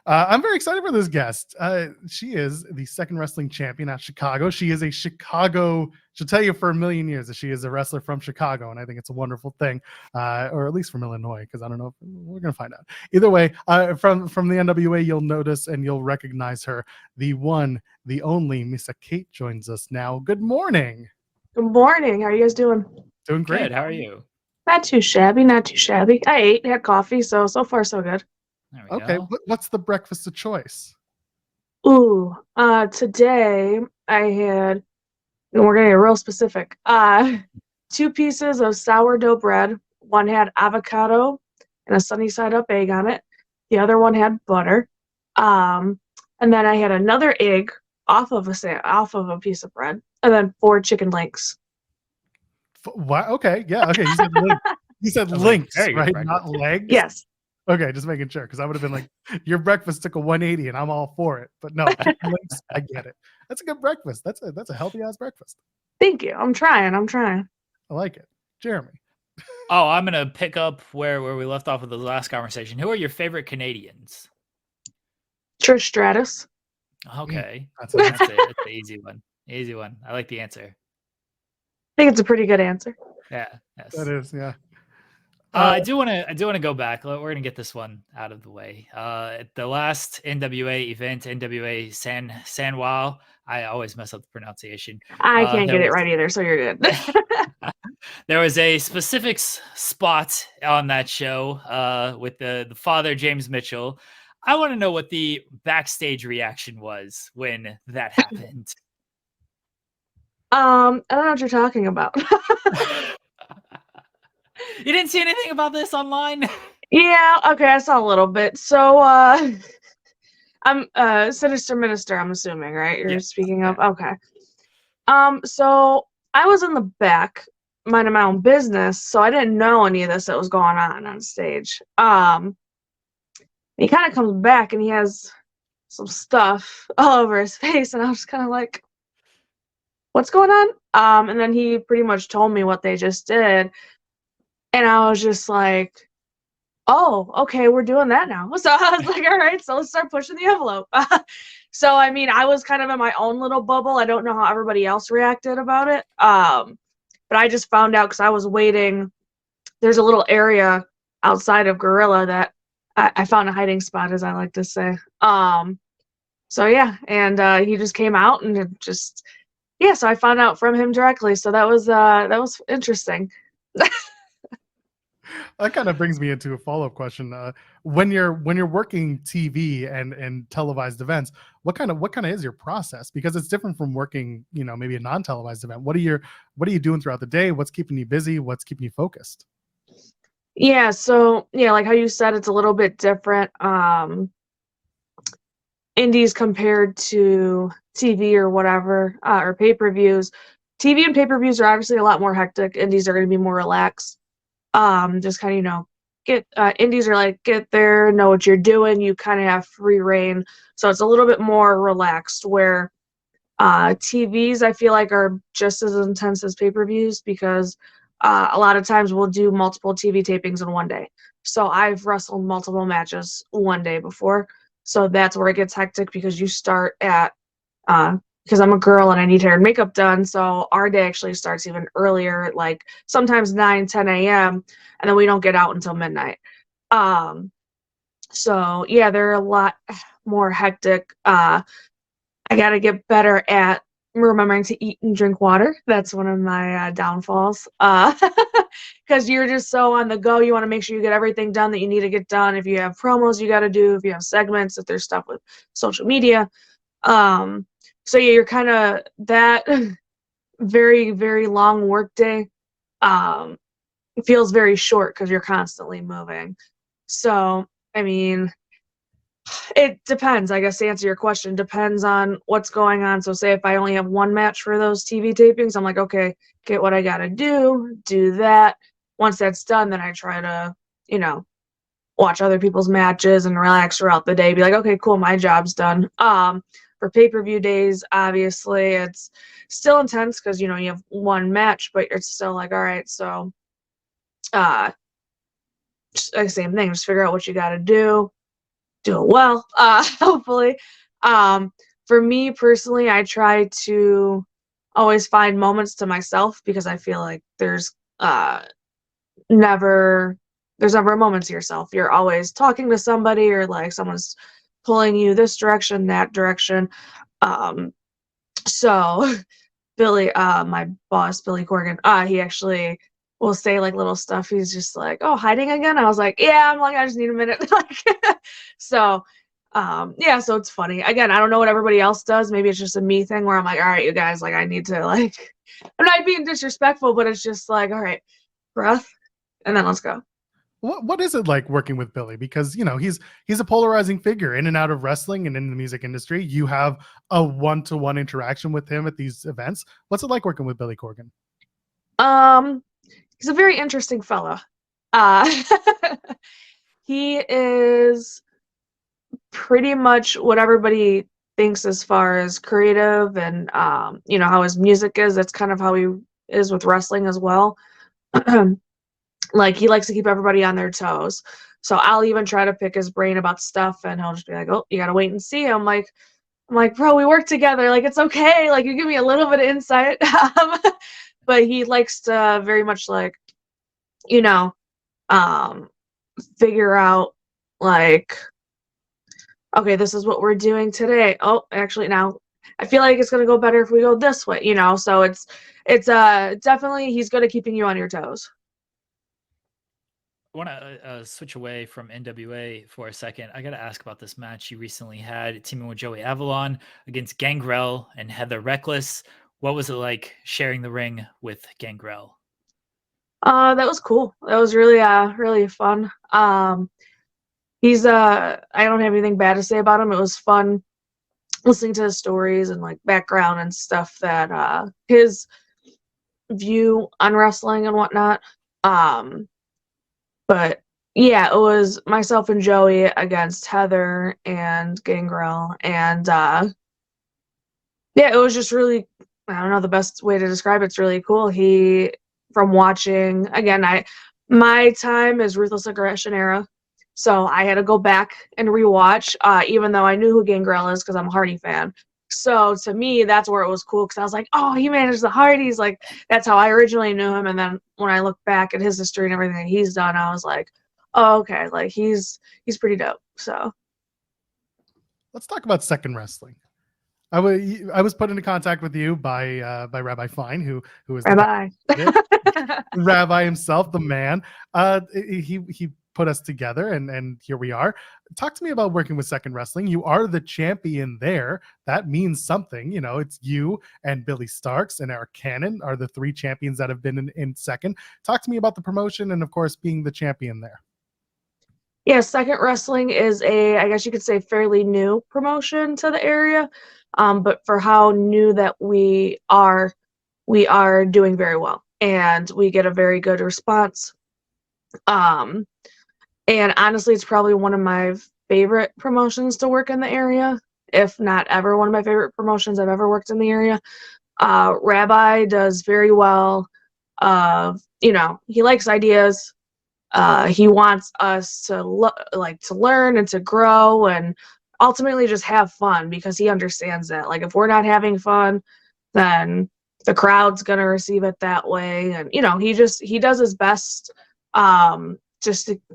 I'm very excited for this guest. She is the second wrestling champion at Chicago. She is a Chicago, she'll tell you for a million years that she is a wrestler from Chicago, and I think it's a wonderful thing, or at least from Illinois, because I don't know if we're going to find out. Either way, from the NWA, you'll notice and you'll recognize her. The one, the only Missa Kate joins us now. Good morning. Good morning. How are you guys doing? Doing great. Good. How are you? Not too shabby, not too shabby. I ate, had coffee, so far so good. There we Okay, go. what's the breakfast of choice? Ooh, today I had, and we're gonna get real specific. 2 pieces of sourdough bread. One had avocado and a sunny side up egg on it. The other one had butter. And then I had another egg off of a piece of bread, and then 4 chicken links. Wow. Okay. Yeah. Okay. You said you said links, right? Not legs. Yes. Okay, just making sure, because I would have been like, your breakfast took a 180, and I'm all for it. But no, chicken links, I get it. That's a good breakfast. That's a healthy ass breakfast. Thank you. I'm trying. I like it, Jeremy. Oh, I'm gonna pick up where we left off with the last conversation. Who are your favorite Canadians? Trish Stratus. Okay, That's that's an easy one. Easy one. I like the answer. I think it's a pretty good answer. Yeah. Yes. That is, yeah. I do want to go back. We're gonna get this one out of the way. At the last NWA event, NWA San Wow. I always mess up the pronunciation. I can't get it right either, so you're good. There was a specific spot on that show with the father, James Mitchell. I want to know what the backstage reaction was when that happened. I don't know what you're talking about. You didn't see anything about this online? Yeah, okay, I saw a little bit. So, I'm Sinister Minister, I'm assuming, right? You're speaking of? Okay. So I was in the back, minding my own business, so I didn't know any of this that was going on stage. He kind of comes back and he has some stuff all over his face, and I was just kind of like, what's going on? And then he pretty much told me what they just did, and I was just like, oh, okay, we're doing that now. So I was like, all right, so let's start pushing the envelope. So, I mean, I was kind of in my own little bubble. I don't know how everybody else reacted about it. But I just found out because I was waiting. There's a little area outside of Gorilla that I found a hiding spot, as I like to say. So, yeah, and he just came out and it just, yeah, so I found out from him directly. So that was interesting. That kind of brings me into a follow-up question. When you're working TV and televised events, what kind of is your process? Because it's different from working, maybe a non-televised event. What are you doing throughout the day? What's keeping you busy? What's keeping you focused? Yeah, so yeah, like how you said, it's a little bit different. Indies compared to TV or whatever, or pay-per-views. TV and pay-per-views are obviously a lot more hectic. Indies are going to be more relaxed. Just kind of, get indies are like, get there, know what you're doing, you kind of have free reign, so it's a little bit more relaxed, where TVs I feel like are just as intense as pay-per-views, because a lot of times we'll do multiple TV tapings in one day. So I've wrestled multiple matches one day before, so that's where it gets hectic, because you start at because I'm a girl and I need hair and makeup done, so our day actually starts even earlier, like sometimes 9, 10 a.m., and then we don't get out until midnight. So yeah, they're a lot more hectic. I got to get better at remembering to eat and drink water. That's one of my downfalls, because you're just so on the go. You want to make sure you get everything done that you need to get done. If you have promos you got to do, if you have segments, if there's stuff with social media. So yeah, you're kind of that very, very long work day. It feels very short because you're constantly moving. So, I mean, it depends, I guess, to answer your question. Depends on what's going on. So say if I only have one match for those TV tapings, I'm like, okay, get what I got to do that. Once that's done, then I try to, watch other people's matches and relax throughout the day. Be like, okay, cool, my job's done. For pay-per-view days, obviously, it's still intense because, you have one match, but it's still like, all right, so same thing, just figure out what you got to do. do it well, hopefully. For me personally, I try to always find moments to myself because I feel like never there's never a moment to yourself. You're always talking to somebody or like someone's pulling you this direction, that direction. So Billy, my boss, Billy Corgan, he actually will say like little stuff. He's just like, "Oh, hiding again?" I was like, "Yeah." I'm like, "I just need a minute." Like, so, yeah. So it's funny. Again, I don't know what everybody else does. Maybe it's just a me thing where I'm like, "All right, you guys, like, I need to like." I'm not being disrespectful, but it's just like, "All right, breath, and then let's go." What is it like working with Billy? Because he's a polarizing figure in and out of wrestling and in the music industry. You have a one-to-one interaction with him at these events. What's it like working with Billy Corgan? He's a very interesting fellow. Uh, he is pretty much what everybody thinks as far as creative and how his music is. That's kind of how he is with wrestling as well. Like he likes to keep everybody on their toes. So I'll even try to pick his brain about stuff and he'll just be like, "Oh, you gotta wait and see." I'm like, "Bro, we work together. Like it's okay. Like you give me a little bit of insight." But he likes to very much like, you know, um, figure out like, okay, this is what we're doing today. Oh, actually now I feel like it's gonna go better if we go this way, So it's definitely he's good at keeping you on your toes. I want to switch away from NWA for a second. I got to ask about this match you recently had teaming with Joey Avalon against Gangrel and Heather Reckless. What was it like sharing the ring with Gangrel? That was cool. That was really really fun. He's I don't have anything bad to say about him. It was fun listening to his stories and like background and stuff that his view on wrestling and whatnot. But yeah, it was myself and Joey against Heather and Gangrel, and yeah, it was just really, I don't know the best way to describe it. It's really cool. From watching again, my time is Ruthless Aggression era, so I had to go back and rewatch, even though I knew who Gangrel is because I'm a Hardy fan. So to me, that's where it was cool because I was like, "Oh, he managed the Hardys." Like that's how I originally knew him. And then when I look back at his history and everything that he's done, I was like, "Oh, okay, like he's pretty dope." So Let's talk about second wrestling. I was put into contact with you by Rabbi Fine, who is the Rabbi. Rabbi himself, the man. He put us together, and here we are. Talk to me about working with Second Wrestling. You are the champion there. That means something. It's you and Billy Starks and Eric Cannon are the three champions that have been in Second. Talk to me about the promotion and, of course, being the champion there. Yeah, Second Wrestling is I guess you could say, fairly new promotion to the area. But for how new that we are doing very well, and we get a very good response. And honestly, it's probably one of my favorite promotions to work in the area, if not ever one of my favorite promotions I've ever worked in the area. Rabbi does very well. He likes ideas. He wants us to learn and to grow and ultimately just have fun because he understands that. Like if we're not having fun, then the crowd's gonna receive it that way. And he does his best.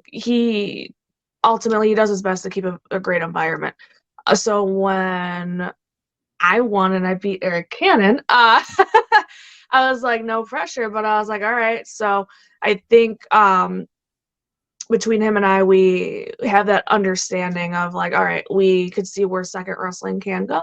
He ultimately he does his best to keep a great environment. So when I won and I beat Eric Cannon, I was like, no pressure, but I was like, all right. So I think between him and I, we have that understanding of like, all right, we could see where Second Wrestling can go.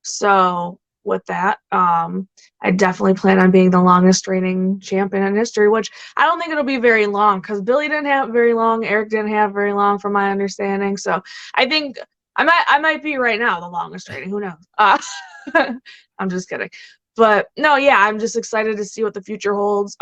So with that, I definitely plan on being the longest reigning champion in history, which I don't think it'll be very long because Billy didn't have very long, Eric didn't have very long, from my understanding. So I think I might be right now the longest reigning. Who knows? I'm just kidding, but no, yeah, I'm just excited to see what the future holds.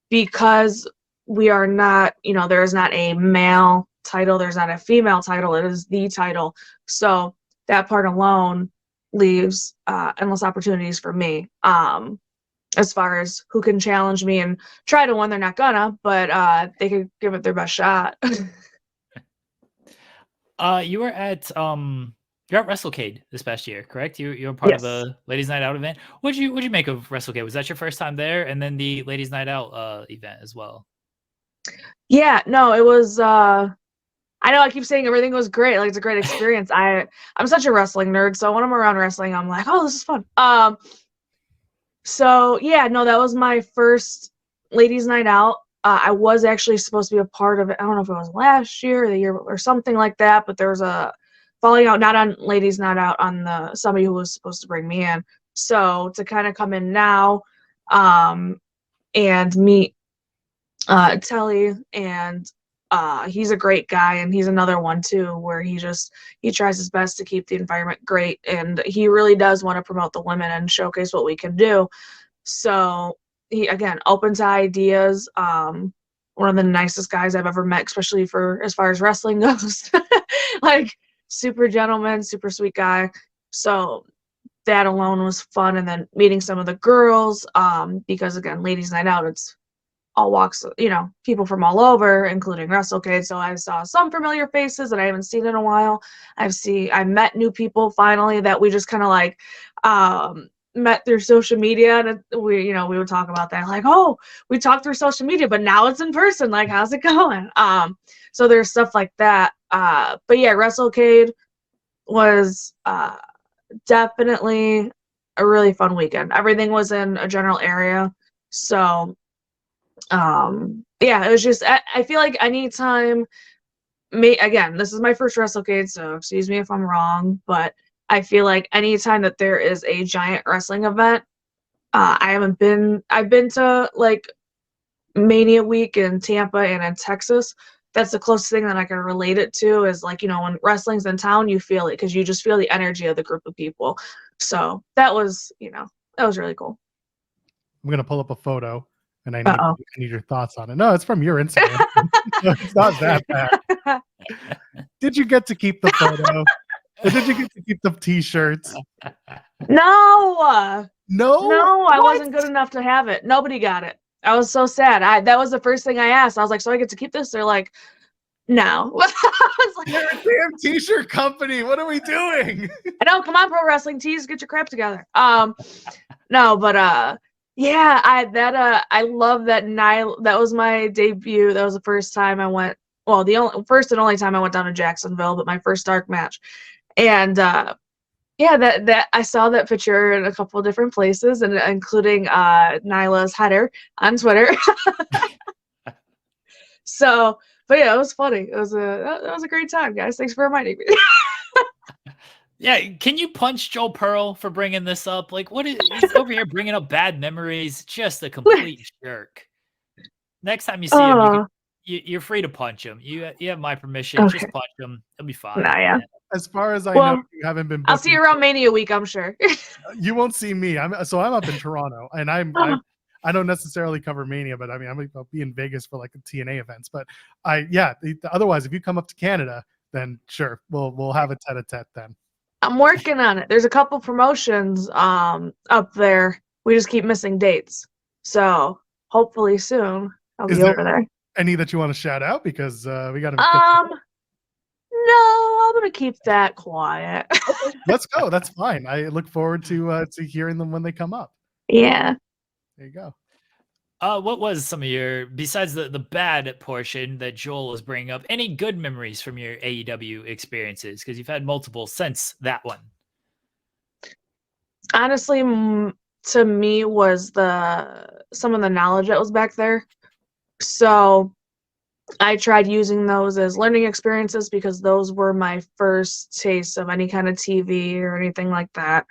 Because we are not, there is not a male title, there's not a female title, it is the title. So that part alone leaves endless opportunities for me, as far as who can challenge me and try to win. They're not gonna, but they could give it their best shot. You were at WrestleCade this past year, correct? You were part of Yes. the Ladies Night Out event. What'd you make of WrestleCade? Was that your first time there? And then the Ladies Night Out event as well? Yeah, no, it was I know I keep saying everything was great. Like, it's a great experience. I'm such a wrestling nerd, so when I'm around wrestling, I'm like, oh, this is fun. So yeah, no, that was my first Ladies Night Out. I was actually supposed to be a part of it. I don't know if it was last year or the year or something like that, but there was a falling out, not on Ladies Night Out, on somebody who was supposed to bring me in. So to kind of come in now, and meet Telly, and he's a great guy, and he's another one too where he tries his best to keep the environment great, and he really does want to promote the women and showcase what we can do. So he, again, open to ideas. One of the nicest guys I've ever met, especially for as far as wrestling goes. Like, super gentleman, super sweet guy. So that alone was fun, and then meeting some of the girls, because again, Ladies Night Out, it's all walks, people from all over, including WrestleCade. So I saw some familiar faces that I haven't seen in a while. I met new people finally that we just kind of like met through social media, and we would talk about that, like, oh, we talked through social media, but now it's in person. Like, how's it going? So there's stuff like that. But yeah, WrestleCade was definitely a really fun weekend. Everything was in a general area, so yeah, it was just, I feel like anytime, again, this is my first WrestleCade, so excuse me if I'm wrong, but I feel like anytime that there is a giant wrestling event, I've been to like Mania Week in Tampa and in Texas. That's the closest thing that I can relate it to, is like, when wrestling's in town, you feel it, because you just feel the energy of the group of people. So that was really cool. I'm gonna pull up a photo, and I Uh-oh. need your thoughts on it. No, it's from your Instagram. It's not that bad. Did you get to keep the photo? Or did you get to keep the T-shirts? No, No, I wasn't good enough to have it. Nobody got it. I was so sad. That was the first thing I asked. I was like, so I get to keep this? They're like, no. I was like, you're a damn T-shirt company. What are we doing? I know. Come on, Pro Wrestling Tees, get your crap together. No, but yeah, I love that. That was my debut. That was the first time I went. Well, the first and only time I went down to Jacksonville, but my first dark match. And yeah, that I saw that picture in a couple of different places, and including Nyla's header on Twitter. So, but yeah, it was funny. That was a great time, guys. Thanks for reminding me. Yeah, can you punch Joel Pearl for bringing this up? Like, he's over here bringing up bad memories? Just a complete jerk. Next time you see him, you're free to punch him. You have my permission. Okay. Just punch him. He'll be fine. Nah, yeah. As far as I know, you haven't been. I'll see you around Mania Week, I'm sure. You won't see me. I'm up in Toronto, and I don't necessarily cover Mania, but I mean, I'll be in Vegas for like the TNA events. But otherwise, if you come up to Canada, then sure, we'll have a tete-a-tete then. I'm working on it. There's a couple promotions up there. We just keep missing dates. So hopefully soon I'll be over there. Any that you want to shout out? Because we got to. No, I'm gonna keep that quiet. Okay, let's go. That's fine. I look forward to hearing them when they come up. Yeah. There you go. What was some of your, besides the bad portion that Joel was bringing up, any good memories from your AEW experiences? Because you've had multiple since that one. Honestly, to me, was some of the knowledge that was back there. So I tried using those as learning experiences, because those were my first taste of any kind of TV or anything like that.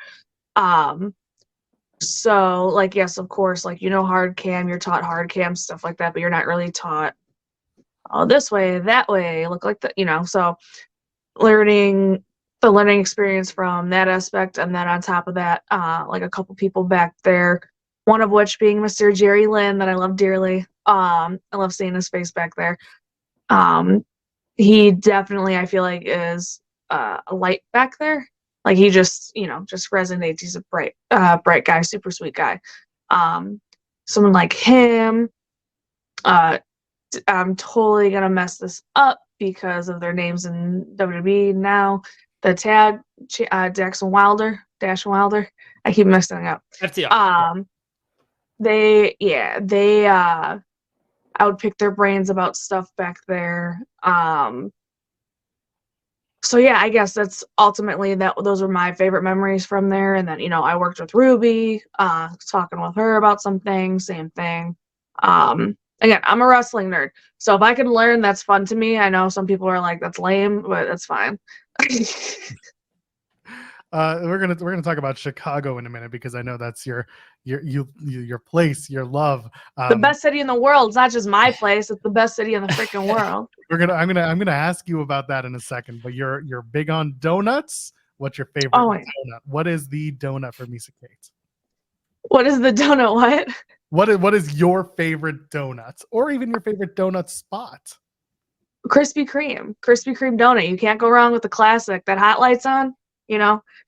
So, like, yes, of course, like, hard cam, you're taught hard cam, stuff like that, but you're not really taught, oh, this way, that way, look like that, so learning experience from that aspect. And then on top of that, like a couple people back there, one of which being Mr. Jerry Lynn, that I love dearly. I love seeing his face back there. He definitely, I feel like, is a light back there. Like, he just resonates. He's a bright guy, super sweet guy. Someone like him, I'm totally gonna mess this up, because of their names in WWE now. The tag, Dash Wilder. I keep messing up. FTR. I would pick their brains about stuff back there. So yeah, I guess that's ultimately those were my favorite memories from there. And then, I worked with Ruby, talking with her about some things, same thing. Again, I'm a wrestling nerd. So if I can learn, that's fun to me. I know some people are like, that's lame, but that's fine. We're gonna talk about Chicago in a minute because I know that's your place, your love. The best city in the world. It's not just my place. It's the best city in the freaking world. I'm gonna ask you about that in a second. But you're big on donuts. What's your favorite donut? What is the donut for Missa Kate? What is the donut? What is your favorite donut, or even your favorite donut spot? Krispy Kreme donut. You can't go wrong with the classic. That hot light's on.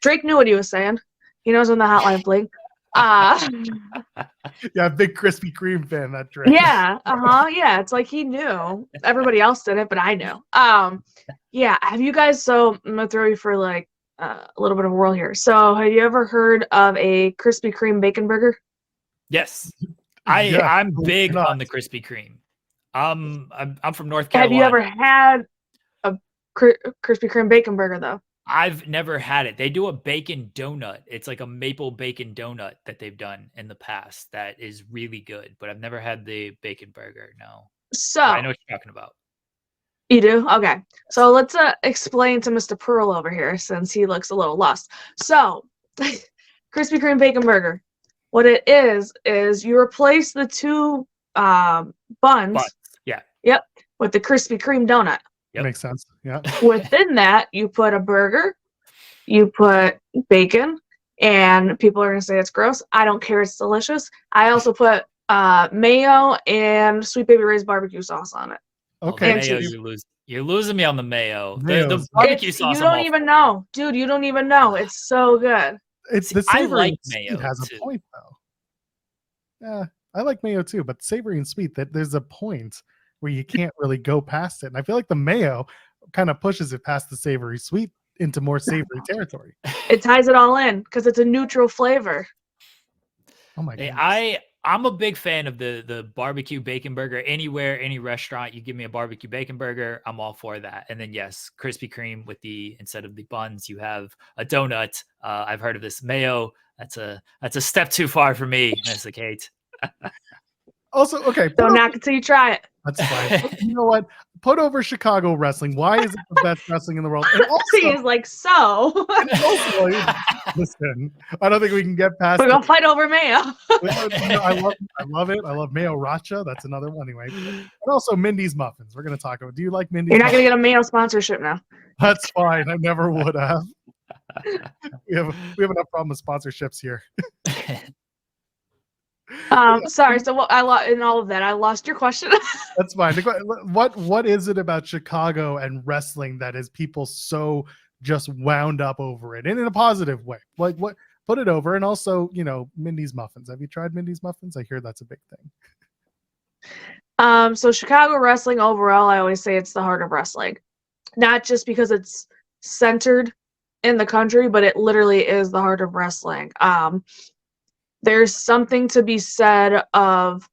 Drake knew what he was saying. He knows when the hot light blinked. Yeah, big Krispy Kreme fan, that Drake. Yeah, yeah. It's like he knew. Everybody else did it, but I knew. Yeah. Have you guys? So I'm gonna throw you for like a little bit of a whirl here. So have you ever heard of a Krispy Kreme bacon burger? Yes, I'm big on the Krispy Kreme. I'm from North Carolina. Have you ever had a Krispy Kreme bacon burger though? I've never had it. They do a bacon donut. It's like a maple bacon donut that they've done in the past that is really good, but I've never had the bacon burger. No. So I know what you're talking about. You do? Okay. So let's explain to Mr. Pearl over here since he looks a little lost. So Krispy Kreme bacon burger. What it is you replace the two buns. Yeah. Yep. With the Krispy Kreme donut. Yep. Makes sense. Yeah. Within that, you put a burger, you put bacon, and people are going to say it's gross. I don't care. It's delicious. I also put mayo and Sweet Baby Ray's barbecue sauce on it. Okay. Mayo, you're losing me on the mayo. The barbecue sauce. You don't even know. Dude, you don't even know. It's so good. It's the savory. I like mayo. It has a point though. Yeah, I like mayo too, but savory and sweet, that there's a point where you can't really go past it. And I feel like the mayo kind of pushes it past the savory sweet into more savory territory. It ties it all in because it's a neutral flavor. Oh my goodness. I'm a big fan of the barbecue bacon burger. Anywhere, any restaurant, you give me a barbecue bacon burger, I'm all for that. And then yes, Krispy Kreme with instead of the buns, you have a donut. I've heard of this mayo. That's a step too far for me, Missa Kate. Also, okay. Don't knock it till you try it. That's fine. You know what? Put over Chicago wrestling. Why is it the best wrestling in the world? And also, he's like, so. Listen, I don't think we can get past. We're gonna fight over mayo. I love it. I love mayo racha. That's another one anyway. And also Mindy's muffins. We're gonna talk about. Do you like Mindy's? You're not gonna get a mayo sponsorship now. That's fine. I never would have. We have enough problem with sponsorships here. Sorry. So in all of that, I lost your question. That's fine. What is it about Chicago and wrestling that is people so just wound up over it, and in a positive way? Like what? Put it over, and also, Mindy's muffins. Have you tried Mindy's muffins? I hear that's a big thing. So Chicago wrestling overall, I always say it's the heart of wrestling, not just because it's centered in the country, but it literally is the heart of wrestling. There's something to be said of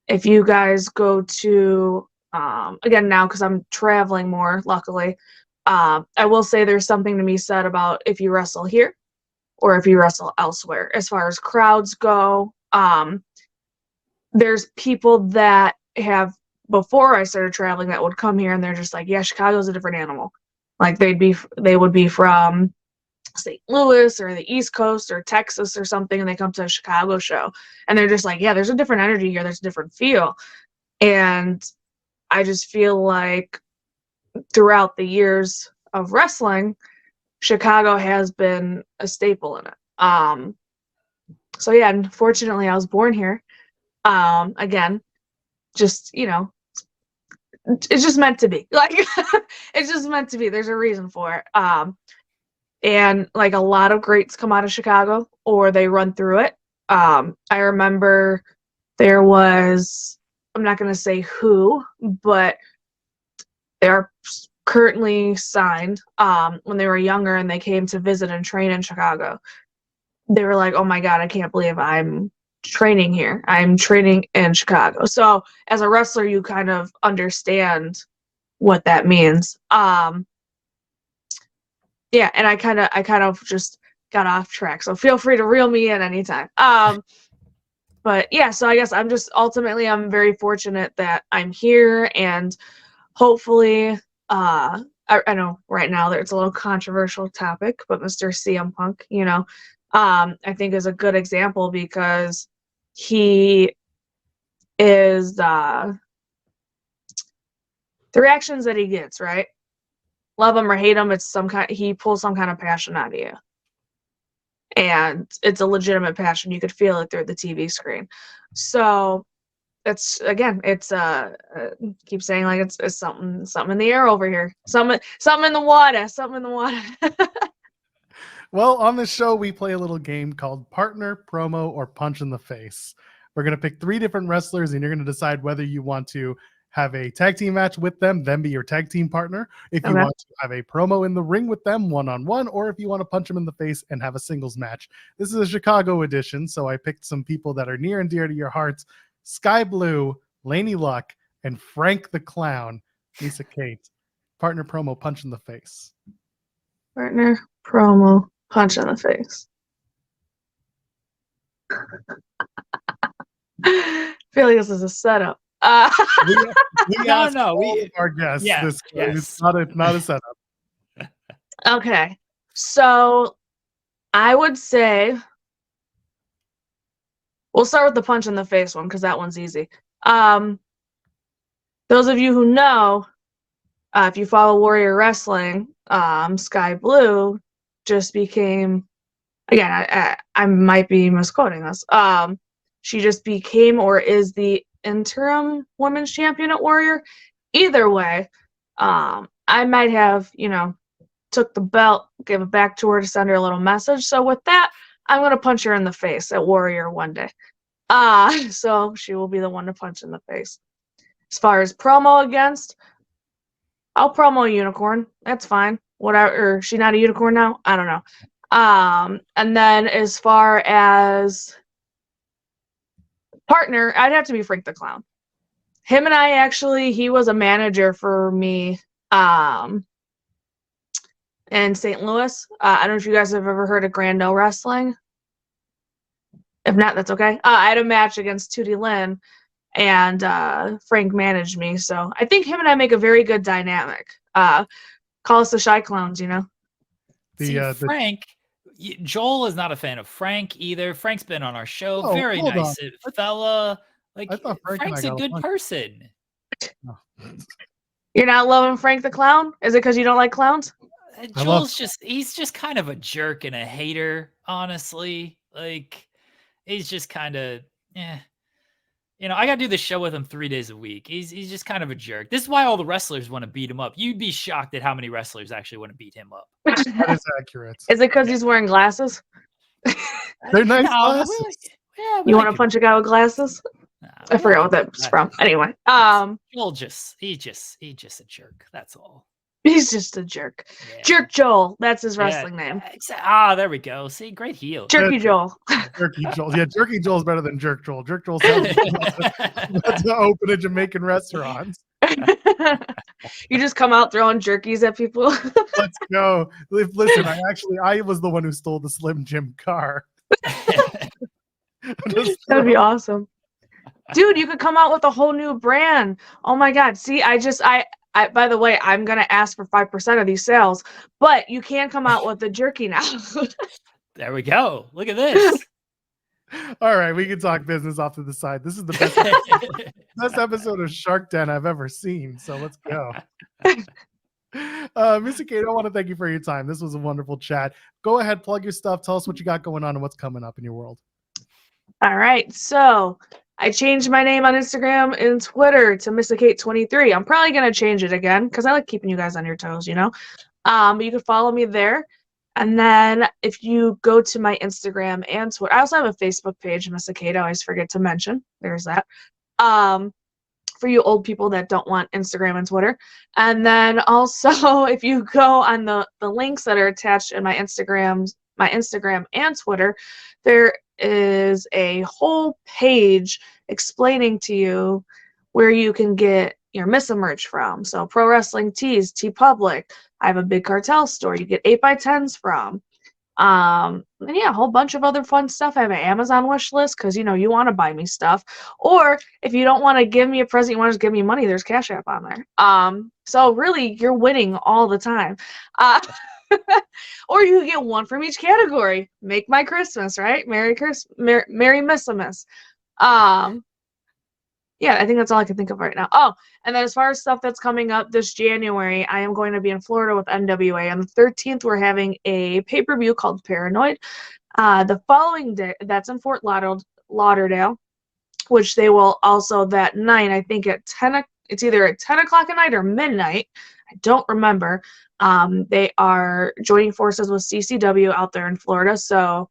if you guys go to, again now because I'm traveling more, luckily, I will say there's something to be said about if you wrestle here or if you wrestle elsewhere. As far as crowds go, there's people that have, before I started traveling, that would come here and they're just like, yeah, Chicago's a different animal. Like they would be from St. Louis or the East Coast or Texas or something, and they come to a Chicago show and they're just like, yeah, there's a different energy here, there's a different feel. And I just feel like throughout the years of wrestling, Chicago has been a staple in it. So yeah, unfortunately I was born here. Again, just it's just meant to be. Like it's just meant to be. There's a reason for it. And like a lot of greats come out of Chicago or they run through it. I remember there was, I'm not going to say who, but there are currently signed, when they were younger and they came to visit and train in Chicago, they were like, oh my God, I can't believe I'm training here. I'm training in Chicago. So as a wrestler, you kind of understand what that means. Yeah, and I kind of just got off track. So feel free to reel me in anytime. But yeah, so I guess I'm very fortunate that I'm here, and hopefully, I know right now that it's a little controversial topic, but Mr. CM Punk, I think is a good example because he is the reactions that he gets, right? Love him or hate him, he pulls some kind of passion out of you. And it's a legitimate passion. You could feel it through the TV screen. So it's keep saying like it's something in the air over here. Something in the water. Well, on this show, we play a little game called Partner, Promo, or Punch in the Face. We're going to pick 3 different wrestlers, and you're going to decide whether you want to have a tag team match with them, then be your tag team partner. If you want to have a promo in the ring with them one-on-one, or if you want to punch them in the face and have a singles match. This is a Chicago edition, so I picked some people that are near and dear to your hearts. Sky Blue, Laney Luck, and Frank the Clown. Missa Kate. Partner, promo, punch in the face. Partner, promo, punch in the face. I feel like this is a setup. We asked all of our guests this. It's not a setup. Okay, so I would say we'll start with the punch in the face one because that one's easy. Those of you who know, if you follow Warrior Wrestling, Sky Blue just became, again, I might be misquoting this. She just became or is the interim women's champion at Warrior. Either way, I might have, took the belt, gave it back to her to send her a little message. So with that, I'm going to punch her in the face at Warrior one day. So she will be the one to punch in the face. As far as promo against, I'll promo a unicorn. That's fine. Whatever. Is she not a unicorn now? I don't know. And then as far as partner, I'd have to be Frank the Clown. Him and I he was a manager for me in St. Louis. I don't know if you guys have ever heard of Grand No Wrestling. If not, that's okay. I had a match against Tootie Lynn, and Frank managed me. So I think him and I make a very good dynamic. Call us the Shy Clowns, Frank, Joel is not a fan of Frank either. Frank's been on our show. Oh, very nice fella. Like, I thought Frank's a good person. You're not loving Frank the Clown? Is it because you don't like clowns? Joel's he's just kind of a jerk and a hater, honestly. Like, he's just kind of, I got to do the show with him 3 days a week. He's just kind of a jerk. This is why all the wrestlers want to beat him up. You'd be shocked at how many wrestlers actually want to beat him up. That is accurate. Is it because he's wearing glasses? They're nice glasses. You want to punch a guy with glasses? I forgot what that's from. Anyway, Joel he's just a jerk. That's all. He's just a jerk. Yeah. Jerk Joel. That's his wrestling name. There we go. See, great heel. Jerky Joel. Jerky Joel. Yeah, Jerky Joel's better than Jerk Joel. Jerk Joel sounds like to open a Jamaican restaurant. You just come out throwing jerkies at people. Let's go. Listen, I was the one who stole the Slim Jim car. That'd be awesome. Dude, you could come out with a whole new brand. Oh my God. See, I by the way, I'm going to ask for 5% of these sales, but you can come out with the jerky now. There we go. Look at this. All right, we can talk business off to the side. This is the best episode of Shark Den I've ever seen. So let's go. Missa Kate, I want to thank you for your time. This was a wonderful chat. Go ahead, plug your stuff. Tell us what you got going on and what's coming up in your world. All right, so I changed my name on Instagram and Twitter to Missa Kate 23. I'm probably going to change it again because I like keeping you guys on your toes, But you can follow me there. And then if you go to my Instagram and Twitter, I also have a Facebook page, Missa Kate. I always forget to mention. There's that. for you old people that don't want Instagram and Twitter. And then also, if you go on the links that are attached in my Instagram and Twitter, there is a whole page explaining to you where you can get your Missa merch from. So Pro Wrestling Tees, TeePublic. I have a Big Cartel store. You get 8x10s from. And yeah, a whole bunch of other fun stuff. I have an Amazon wish list because you want to buy me stuff. Or if you don't want to give me a present, you want to just give me money, there's Cash App on there. So really you're winning all the time. Or you get one from each category. Make my Christmas, right? Merry Missimus. Yeah, I think that's all I can think of right now. Oh, and then as far as stuff that's coming up this January, I am going to be in Florida with NWA. On the 13th, we're having a pay-per-view called Paranoid. The following day, that's in Fort Lauderdale, which they will also that night, I think it's either at 10 o'clock at night or midnight. I don't remember. They are joining forces with CCW out there in Florida, so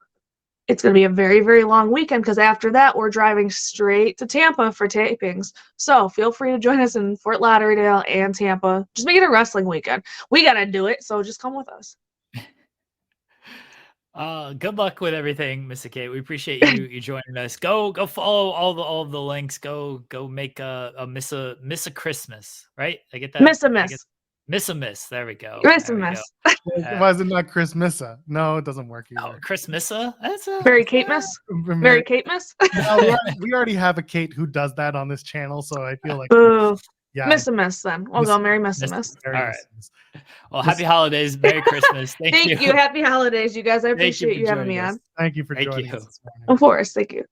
it's going to be a very, very long weekend because after that, we're driving straight to Tampa for tapings. So feel free to join us in Fort Lauderdale and Tampa. Just make it a wrestling weekend. We got to do it, so just come with us. Good luck with everything, Missa Kate. We appreciate you joining us. Go follow all the links. Go make a Missa Christmas, right? I get that. Miss. There we go. Miss. Why is it not Chris Missa? No, it doesn't work either. Oh, Chris Missa? That's Mary Kate Miss. Mary Kate Miss. We already have a Kate who does that on this channel, so I feel like yeah. Miss then. We'll go Mary Miss. All right. Well, happy holidays. Merry Christmas. Thank you. Happy holidays, you guys. I appreciate you having me on. Thank you for joining us this morning. Of course. Thank you.